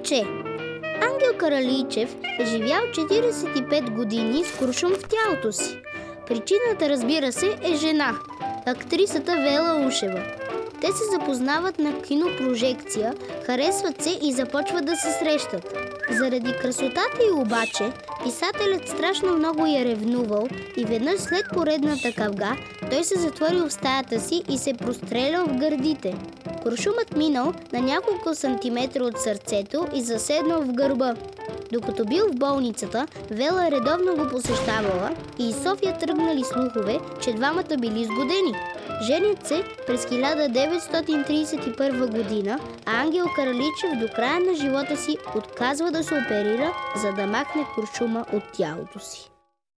че Ангел Каралийчев е живял 45 години с куршум в тялото си. Причината, разбира се, е жена, актрисата Вела Ушева. Те се запознават на кинопрожекция, харесват се и започват да се срещат. Заради красотата й обаче, писателят страшно много я ревнувал и веднъж след поредната кавга, той се затворил в стаята си и се прострелял в гърдите. Куршумът минал на няколко сантиметра от сърцето и заседнал в гърба. Докато бил в болницата, Вела редовно го посещавала и из София тръгнали слухове, че двамата били сгодени. Женят се през 1931 година, а Ангел Каралийчев до края на живота си отказва да се оперира, за да махне куршума от тялото си.